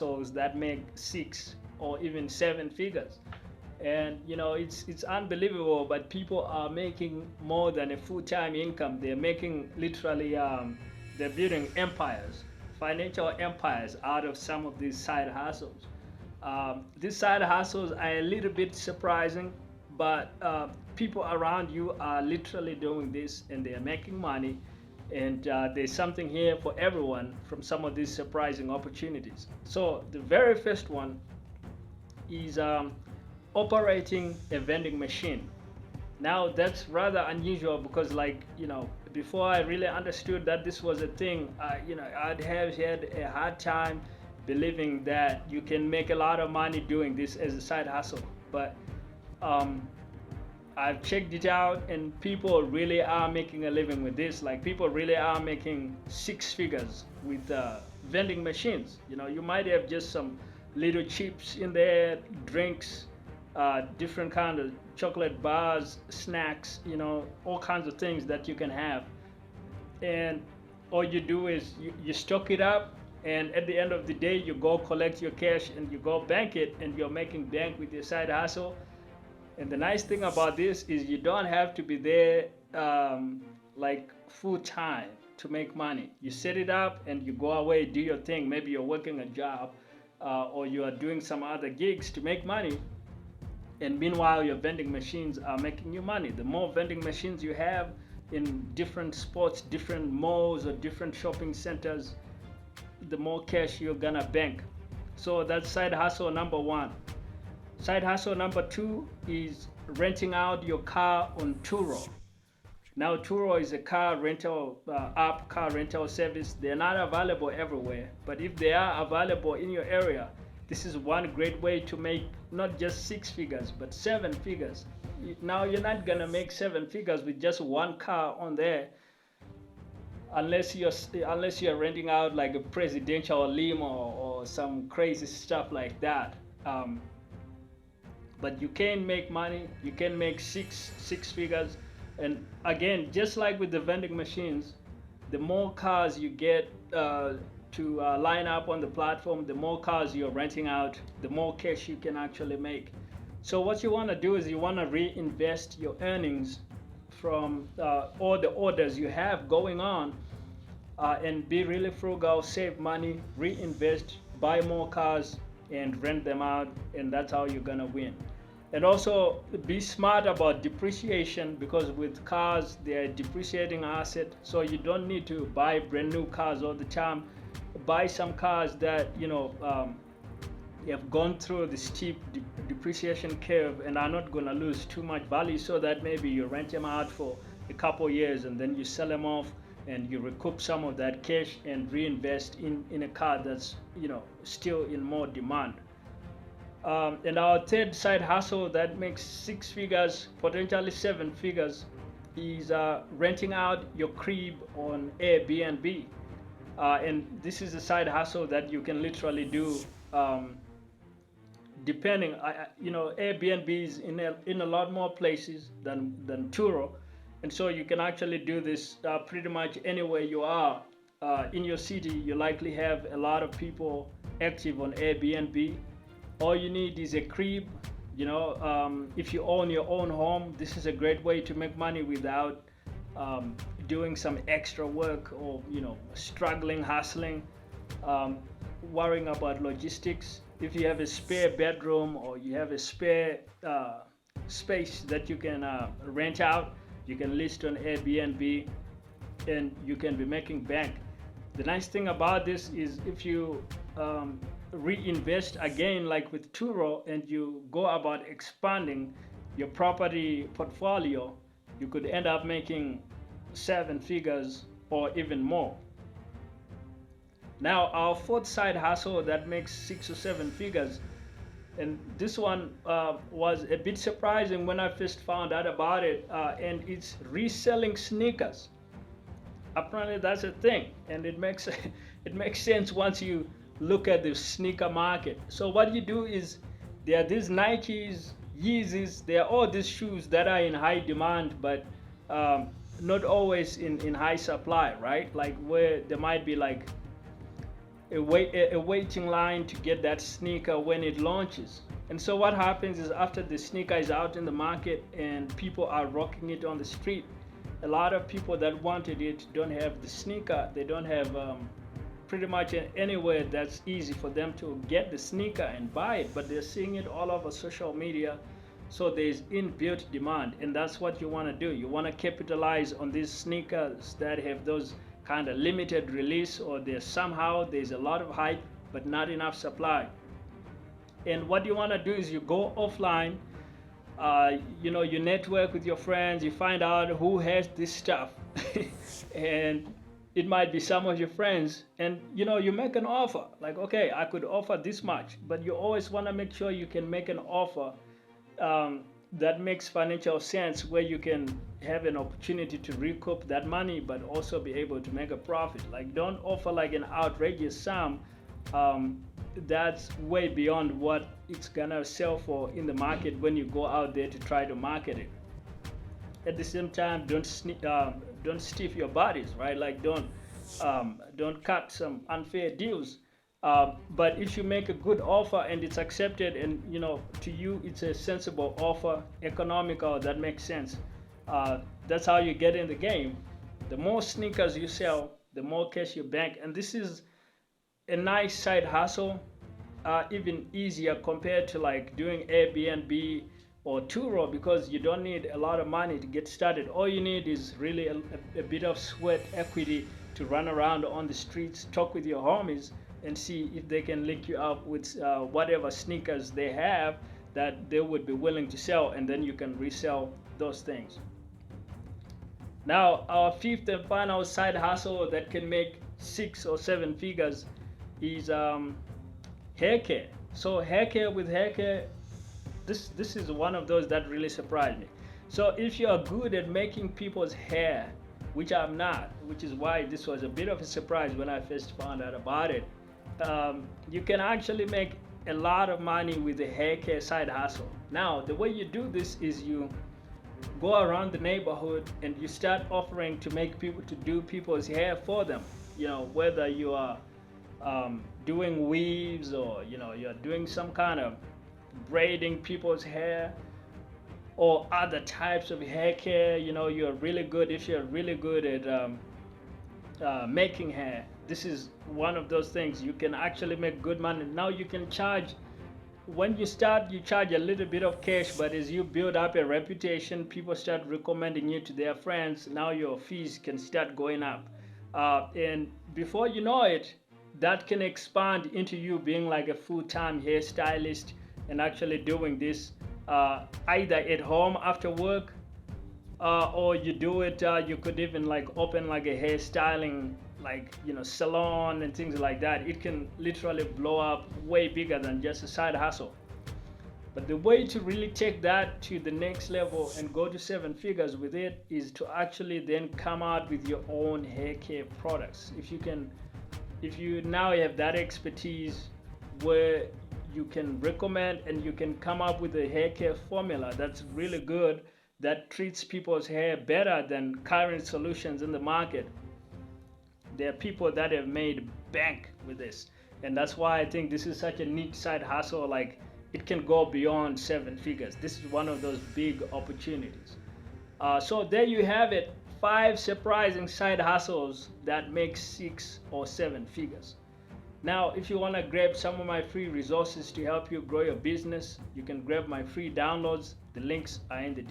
hustles that make 6 or even 7 figures. And it's unbelievable, but people are making more than a full-time income. They're making literally, they're building empires, financial empires, out of some of these side hustles. These side hustles are a little bit surprising, but people around you are literally doing this and they are making money. And there's something here for everyone from some of these surprising opportunities. So the very first one is operating a vending machine. Now that's rather unusual because, like, before I really understood that this was a thing, I'd have had a hard time believing that you can make a lot of money doing this as a side hustle. But um, I've checked it out, and people really are making a living with this. Like, people really are making 6 figures with vending machines. You might have just some little chips in there, drinks, different kind of chocolate bars, snacks, all kinds of things that you can have. And all you do is you stock it up, and at the end of the day, you go collect your cash and you go bank it, and you're making bank with your side hustle. And the nice thing about this is you don't have to be there like full time to make money. You set it up and you go away, do your thing. Maybe you're working a job, or you are doing some other gigs to make money. And meanwhile, your vending machines are making you money. The more vending machines you have in different spots, different malls, or different shopping centers, the more cash you're gonna bank. So that's side hustle number one. Side hustle number two is renting out your car on Turo. Now, Turo is a car rental app, car rental service. They're not available everywhere, but if they are available in your area, this is one great way to make not just 6 figures, but 7 figures. Now, you're not gonna make 7 figures with just one car on there, unless you're renting out like a presidential limo or some crazy stuff like that. But you can make money. You can make six figures. And again, just like with the vending machines, the more cars you get to line up on the platform, the more cars you're renting out, the more cash you can actually make. So what you want to do is you want to reinvest your earnings from all the orders you have going on, and be really frugal, save money, reinvest, buy more cars, and rent them out, and that's how you're gonna win. And also be smart about depreciation, because with cars, they're a depreciating asset, so you don't need to buy brand new cars all the time. Buy some cars that have gone through the steep depreciation curve and are not going to lose too much value, so that maybe you rent them out for a couple years and then you sell them off and you recoup some of that cash and reinvest in a car that's still in more demand. And our third side hustle that makes 6 figures, potentially 7 figures, is renting out your crib on Airbnb. And this is a side hustle that you can literally do, depending. Airbnb is in a lot more places than Turo, and so you can actually do this pretty much anywhere you are. In your city, you likely have a lot of people active on Airbnb. All you need is a crib. If you own your own home, this is a great way to make money without doing some extra work, or struggling, hustling, worrying about logistics. If you have a spare bedroom or you have a spare space that you can rent out, you can list on Airbnb and you can be making bank. The nice thing about this is if you reinvest again, like with Turo, and you go about expanding your property portfolio, you could end up making 7 figures or even more. Now, our fourth side hustle that makes 6 or 7 figures, and this one was a bit surprising when I first found out about it, and it's reselling sneakers. Apparently, that's a thing, and it makes it makes sense once you look at the sneaker market. So what you do is, there are these Nikes, Yeezys, there are all these shoes that are in high demand, but not always in high supply, right? Like where there might be like a waiting line to get that sneaker when it launches. And so what happens is after the sneaker is out in the market and people are rocking it on the street, a lot of people that wanted it don't have the sneaker. They don't have pretty much anywhere that's easy for them to get the sneaker and buy it, but they're seeing it all over social media. So there's inbuilt demand, and that's what you want to do. You want to capitalize on these sneakers that have those kind of limited release, or there's a lot of hype but not enough supply. And what you want to do is you go offline, you network with your friends, you find out who has this stuff and it might be some of your friends, and you make an offer like, okay, I could offer this much, but you always want to make sure you can make an offer that makes financial sense, where you can have an opportunity to recoup that money but also be able to make a profit. Like, don't offer like an outrageous sum that's way beyond what it's gonna sell for in the market when you go out there to try to market it. At the same time, don't stiff your bodies, right? Like, don't cut some unfair deals. But if you make a good offer and it's accepted, and to you it's a sensible offer, economical, that makes sense, that's how you get in the game. The more sneakers you sell, the more cash you bank, and this is a nice side hustle, even easier compared to like doing Airbnb or Turo, because you don't need a lot of money to get started. All you need is really a bit of sweat equity to run around on the streets, talk with your homies, and see if they can link you up with whatever sneakers they have that they would be willing to sell, and then you can resell those things. Now, our fifth and final side hustle that can make 6 or 7 figures is hair care. So hair care, this is one of those that really surprised me. So if you are good at making people's hair, which I'm not, which is why this was a bit of a surprise when I first found out about it, you can actually make a lot of money with the hair care side hustle. Now, the way you do this is you go around the neighborhood and you start offering to make people to do people's hair for them. Whether you are doing weaves, or you're doing some kind of braiding people's hair, or other types of hair care. You're really good if you're really good at making hair. This is one of those things you can actually make good money. Now you can charge. When you start, you charge a little bit of cash, but as you build up a reputation, people start recommending you to their friends. Now your fees can start going up, and before you know it, that can expand into you being like a full-time hairstylist and actually doing this either at home after work, or you do it, you could even like open like a hairstyling salon and things like that. It can literally blow up way bigger than just a side hustle. But the way to really take that to the next level and go to 7 figures with it is to actually then come out with your own hair care products. If you now have that expertise where you can recommend and you can come up with a hair care formula that's really good, that treats people's hair better than current solutions in the market, there are people that have made bank with this. And that's why I think this is such a neat side hustle. Like, it can go beyond 7 figures. This is one of those big opportunities. So there you have it, 5 surprising side hustles that make 6 or 7 figures. Now, if you want to grab some of my free resources to help you grow your business, you can grab my free downloads. The links are in the description.